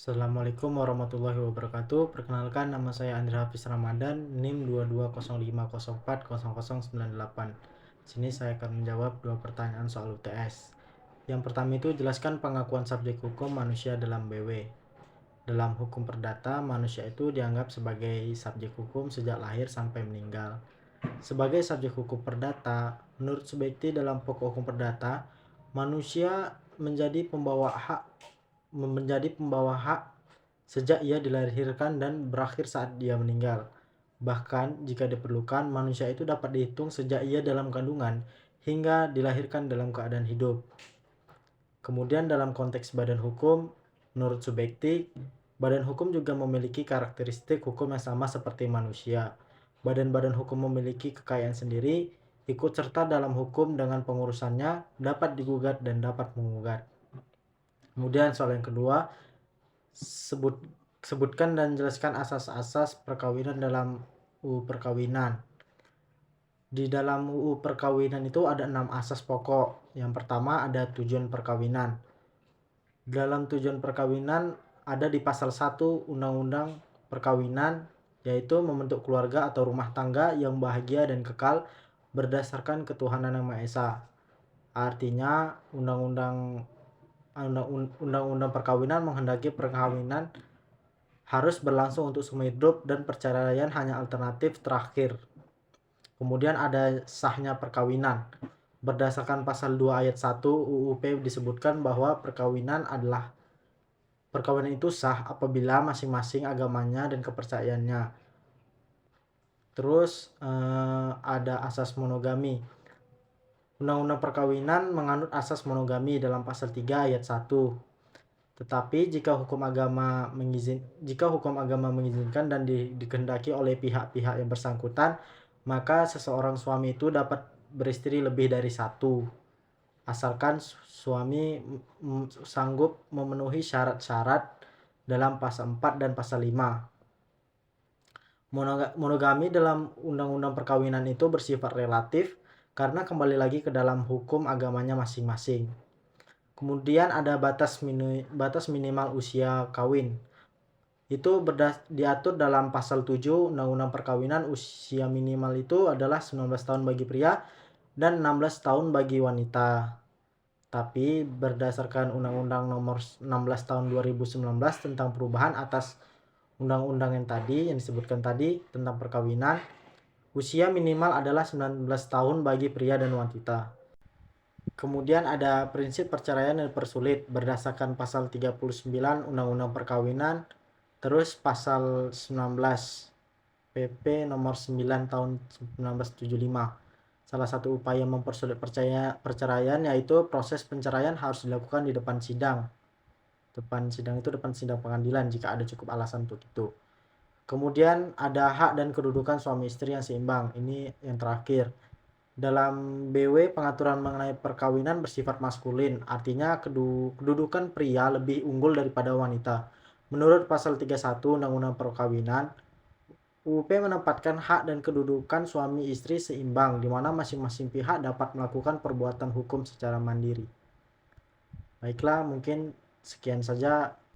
Assalamualaikum warahmatullahi wabarakatuh. Perkenalkan, nama saya Andra Hafiz Ramadan, NIM 2205040098. Sini saya akan menjawab dua pertanyaan soal UTS. Yang pertama itu, jelaskan pengakuan subjek hukum manusia dalam BW. Dalam hukum perdata, manusia itu dianggap sebagai subjek hukum sejak lahir sampai meninggal. Sebagai subjek hukum perdata, menurut Subekti dalam pokok hukum perdata, manusia menjadi pembawa hak sejak ia dilahirkan dan berakhir saat dia meninggal. Bahkan jika diperlukan, manusia itu dapat dihitung sejak ia dalam kandungan hingga dilahirkan dalam keadaan hidup. Kemudian dalam konteks badan hukum, menurut Subekti, badan hukum juga memiliki karakteristik hukum yang sama seperti manusia. Badan-badan hukum memiliki kekayaan sendiri, ikut serta dalam hukum dengan pengurusannya, dapat digugat dan dapat menggugat. Kemudian soal yang kedua, sebutkan dan jelaskan asas-asas perkawinan dalam UU Perkawinan. Di dalam UU Perkawinan itu ada 6 asas pokok. Yang pertama ada tujuan perkawinan. Dalam tujuan perkawinan ada di pasal 1 Undang-Undang Perkawinan, yaitu membentuk keluarga atau rumah tangga yang bahagia dan kekal berdasarkan ketuhanan Yang Maha Esa. Artinya Undang-Undang Perkawinan menghendaki perkawinan harus berlangsung untuk seumur hidup dan perceraian hanya alternatif terakhir. Kemudian ada sahnya perkawinan. Berdasarkan pasal 2 ayat 1 UUP disebutkan bahwa perkawinan itu sah apabila masing-masing agamanya dan kepercayaannya. Terus ada asas monogami. Undang-Undang Perkawinan menganut asas monogami dalam pasal 3 ayat 1. Tetapi jika hukum agama mengizinkan dan dikehendaki oleh pihak-pihak yang bersangkutan, maka seseorang suami itu dapat beristri lebih dari satu, asalkan suami sanggup memenuhi syarat-syarat dalam pasal 4 dan pasal 5. Monogami dalam Undang-Undang Perkawinan itu bersifat relatif karena kembali lagi ke dalam hukum agamanya masing-masing. Kemudian ada batas minimal usia kawin. Itu diatur dalam pasal 7 Undang-Undang Perkawinan. Usia minimal itu adalah 19 tahun bagi pria dan 16 tahun bagi wanita. Tapi berdasarkan Undang-Undang Nomor 16 Tahun 2019 tentang perubahan atas undang-undang yang disebutkan tadi tentang perkawinan, usia minimal adalah 19 tahun bagi pria dan wanita. Kemudian ada prinsip perceraian yang dipersulit berdasarkan pasal 39 Undang-Undang Perkawinan, terus pasal 19 PP nomor 9 tahun 1975. Salah satu upaya mempersulit perceraian yaitu proses penceraian harus dilakukan di depan sidang. Depan sidang pengadilan jika ada cukup alasan untuk itu. Kemudian ada hak dan kedudukan suami istri yang seimbang. Ini yang terakhir. Dalam BW, pengaturan mengenai perkawinan bersifat maskulin, artinya kedudukan pria lebih unggul daripada wanita. Menurut pasal 31 Undang-Undang Perkawinan, UUP menempatkan hak dan kedudukan suami istri seimbang, di mana masing-masing pihak dapat melakukan perbuatan hukum secara mandiri. Baiklah, mungkin sekian saja